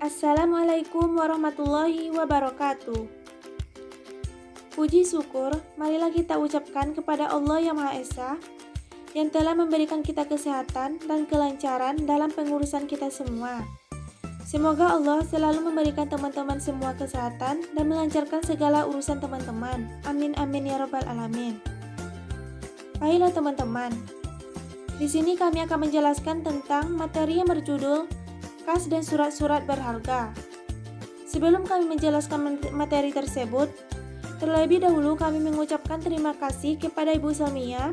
Assalamualaikum warahmatullahi wabarakatuh. Puji syukur, marilah kita ucapkan kepada Allah yang Maha Esa, yang telah memberikan kita kesehatan dan kelancaran dalam pengurusan kita semua. Semoga Allah selalu memberikan teman-teman semua kesehatan dan melancarkan segala urusan teman-teman. Amin amin ya rabbal alamin. Baiklah teman-teman, di sini kami akan menjelaskan tentang materi yang berjudul kas dan surat-surat berharga. Sebelum kami menjelaskan materi tersebut, terlebih dahulu kami mengucapkan terima kasih kepada Ibu Salmia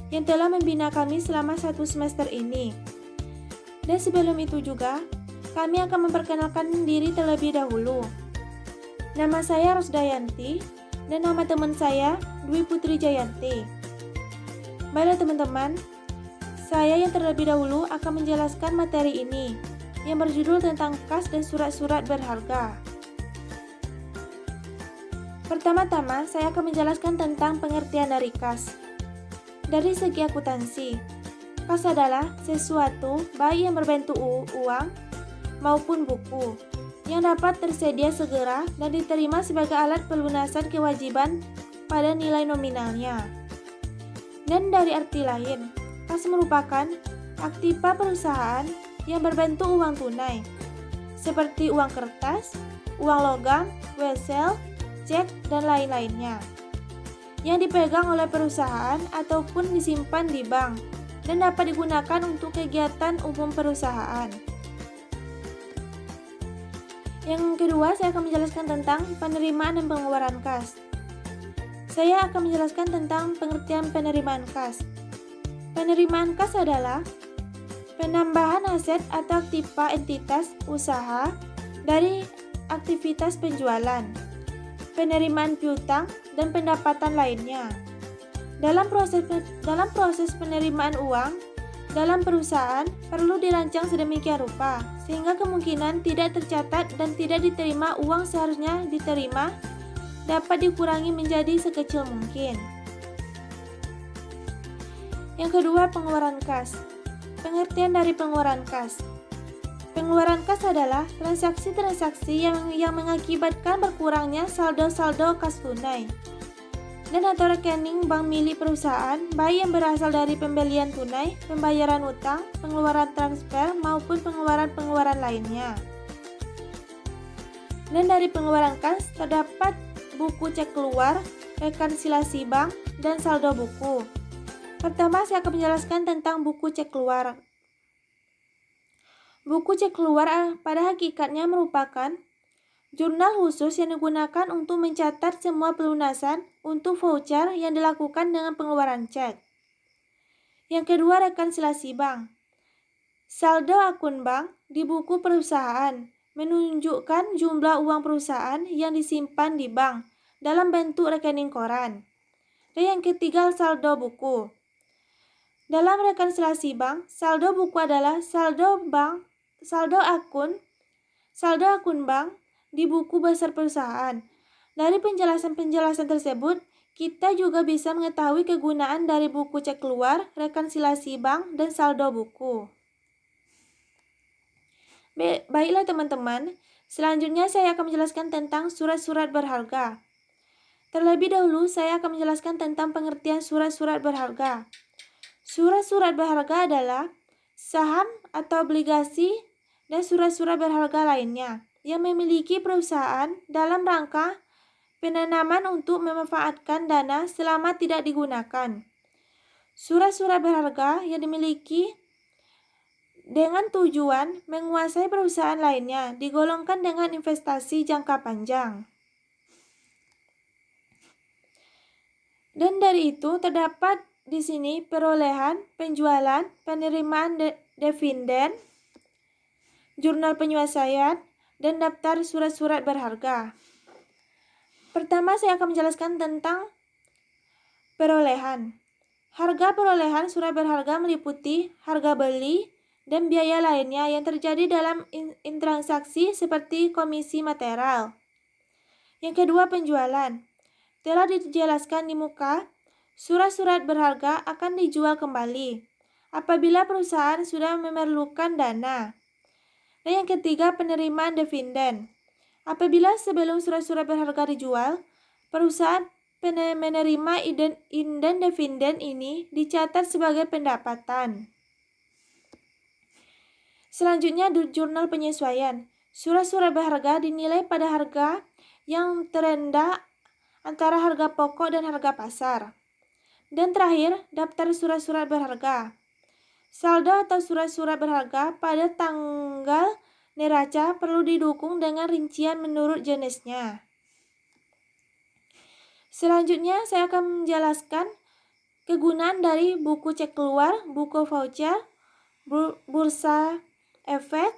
yang telah membina kami selama 1 semester ini. Dan sebelum itu juga, kami akan memperkenalkan diri terlebih dahulu. Nama saya Rosdayanti dan nama teman saya Dwi Putri Jayanti. Baiklah teman-teman, saya yang terlebih dahulu akan menjelaskan materi ini yang berjudul tentang kas dan surat-surat berharga. Pertama-tama, saya akan menjelaskan tentang pengertian dari kas. Dari segi akuntansi, kas adalah sesuatu baik yang berbentuk uang maupun buku yang dapat tersedia segera dan diterima sebagai alat pelunasan kewajiban pada nilai nominalnya. Dan dari arti lain, kas merupakan aktiva perusahaan yang berbentuk uang tunai, seperti uang kertas, uang logam, wesel, cek, dan lain-lainnya, yang dipegang oleh perusahaan ataupun disimpan di bank dan dapat digunakan untuk kegiatan umum perusahaan. Yang kedua, saya akan menjelaskan tentang penerimaan dan pengeluaran kas. Saya akan menjelaskan tentang pengertian penerimaan kas. Penerimaan kas adalah penambahan aset atau aktiva entitas usaha dari aktivitas penjualan, penerimaan piutang, dan pendapatan lainnya. Dalam proses penerimaan uang dalam perusahaan perlu dirancang sedemikian rupa sehingga kemungkinan tidak tercatat dan tidak diterima uang seharusnya diterima dapat dikurangi menjadi sekecil mungkin. Yang kedua, pengeluaran kas. Pengertian dari pengeluaran kas. Pengeluaran kas adalah transaksi-transaksi yang mengakibatkan berkurangnya saldo-saldo kas tunai dan atau rekening bank milik perusahaan, baik yang berasal dari pembelian tunai, pembayaran utang, pengeluaran transfer, maupun pengeluaran-pengeluaran lainnya. Dan dari pengeluaran kas terdapat buku cek keluar, rekonsilasi bank, dan saldo buku. Pertama, saya akan menjelaskan tentang buku cek keluar. Buku cek keluar pada hakikatnya merupakan jurnal khusus yang digunakan untuk mencatat semua pelunasan untuk voucher yang dilakukan dengan pengeluaran cek. Yang kedua, rekonsilasi bank. Saldo akun bank di buku perusahaan menunjukkan jumlah uang perusahaan yang disimpan di bank dalam bentuk rekening koran. Dan yang ketiga, saldo buku. Dalam rekonsilasi bank, saldo buku adalah saldo akun bank di buku besar perusahaan. Dari penjelasan-penjelasan tersebut, kita juga bisa mengetahui kegunaan dari buku cek keluar, rekonsilasi bank, dan saldo buku. Baiklah teman-teman, selanjutnya saya akan menjelaskan tentang surat-surat berharga. Terlebih dahulu, saya akan menjelaskan tentang pengertian surat-surat berharga. Surat-surat berharga adalah saham atau obligasi dan surat-surat berharga lainnya yang memiliki perusahaan dalam rangka penanaman untuk memanfaatkan dana selama tidak digunakan. Surat-surat berharga yang dimiliki dengan tujuan menguasai perusahaan lainnya digolongkan dengan investasi jangka panjang. Dan dari itu terdapat di sini perolehan, penjualan, penerimaan dividen, jurnal penyelesaian, dan daftar surat-surat berharga. Pertama, saya akan menjelaskan tentang perolehan. Harga perolehan surat berharga meliputi harga beli dan biaya lainnya yang terjadi dalam intransaksi seperti komisi material. Yang kedua, penjualan. Telah dijelaskan di muka, surat-surat berharga akan dijual kembali apabila perusahaan sudah memerlukan dana. Dan yang ketiga, penerimaan dividen. Apabila sebelum surat-surat berharga dijual, perusahaan menerima inden dividen ini dicatat sebagai pendapatan. Selanjutnya, jurnal penyesuaian. Surat-surat berharga dinilai pada harga yang terendah antara harga pokok dan harga pasar. Dan terakhir, daftar surat-surat berharga. Saldo atau surat-surat berharga pada tanggal neraca perlu didukung dengan rincian menurut jenisnya. Selanjutnya, saya akan menjelaskan kegunaan dari buku cek keluar, buku voucher, bursa efek,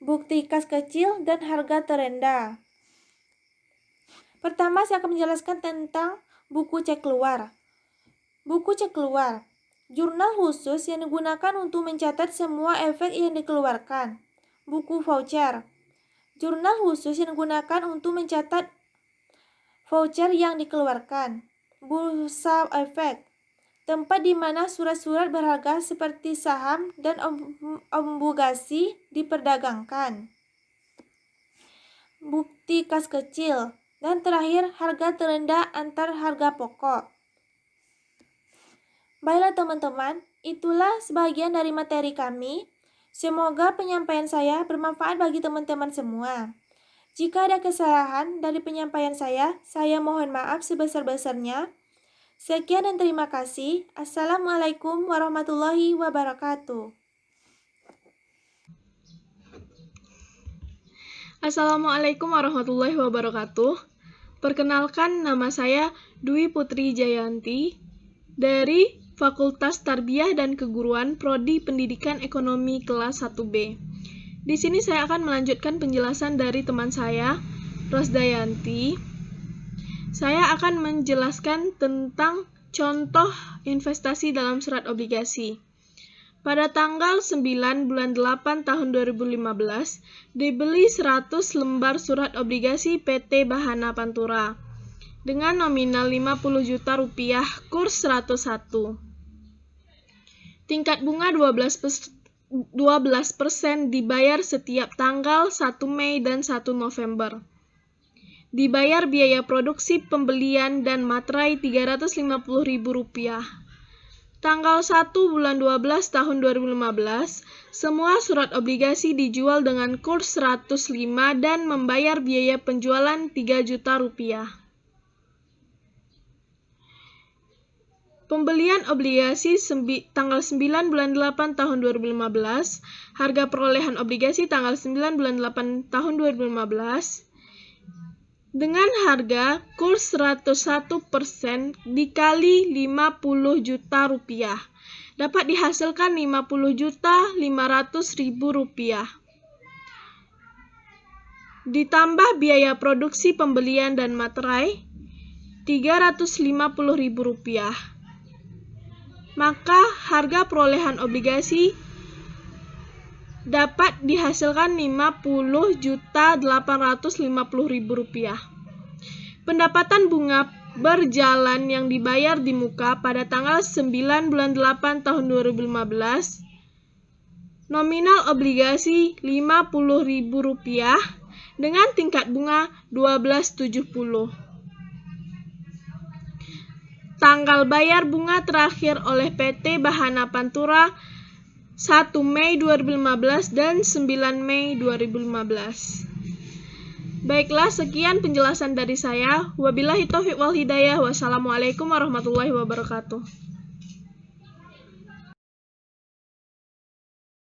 bukti kas kecil, dan harga terendah. Pertama, saya akan menjelaskan tentang buku cek keluar. Buku cek keluar, jurnal khusus yang digunakan untuk mencatat semua efek yang dikeluarkan. Buku voucher, jurnal khusus yang digunakan untuk mencatat voucher yang dikeluarkan. Bursa efek, tempat di mana surat-surat berharga seperti saham dan obligasi diperdagangkan. Bukti kas kecil, dan terakhir harga terendah antar harga pokok. Baiklah teman-teman, itulah sebagian dari materi kami. Semoga penyampaian saya bermanfaat bagi teman-teman semua. Jika ada kesalahan dari penyampaian saya mohon maaf sebesar-besarnya. Sekian dan terima kasih. Assalamualaikum warahmatullahi wabarakatuh. Assalamualaikum warahmatullahi wabarakatuh. Perkenalkan, nama saya Dwi Putri Jayanti dari Fakultas Tarbiyah dan Keguruan Prodi Pendidikan Ekonomi kelas 1B. Di sini saya akan melanjutkan penjelasan dari teman saya, Rosdayanti. Saya akan menjelaskan tentang contoh investasi dalam surat obligasi. Pada tanggal 9 bulan 8 tahun 2015, dibeli 100 lembar surat obligasi PT Bahana Pantura dengan nominal 50 juta rupiah, kurs 101. Tingkat bunga 12% dibayar setiap tanggal 1 Mei dan 1 November. Dibayar biaya produksi, pembelian, dan materai Rp350.000. Tanggal 1 bulan 12 tahun 2015, semua surat obligasi dijual dengan kurs 105 dan membayar biaya penjualan Rp3 juta. Pembelian obligasi tanggal 9 bulan 8 tahun 2015, harga perolehan obligasi tanggal 9 bulan 8 tahun 2015, dengan harga kurs 101% dikali 50 juta rupiah, dapat dihasilkan 50.500.000 rupiah. Ditambah biaya produksi, pembelian, dan materai, Rp350.000. Maka harga perolehan obligasi dapat dihasilkan Rp50.850.000. Pendapatan bunga berjalan yang dibayar di muka pada tanggal 9 bulan 8 tahun 2015, nominal obligasi Rp50.000 dengan tingkat bunga 12,70. Tanggal bayar bunga terakhir oleh PT Bahana Pantura 1 Mei 2015 dan 9 Mei 2015. Baiklah, sekian penjelasan dari saya. Wabillahi taufiq wal hidayah. Wassalamualaikum warahmatullahi wabarakatuh.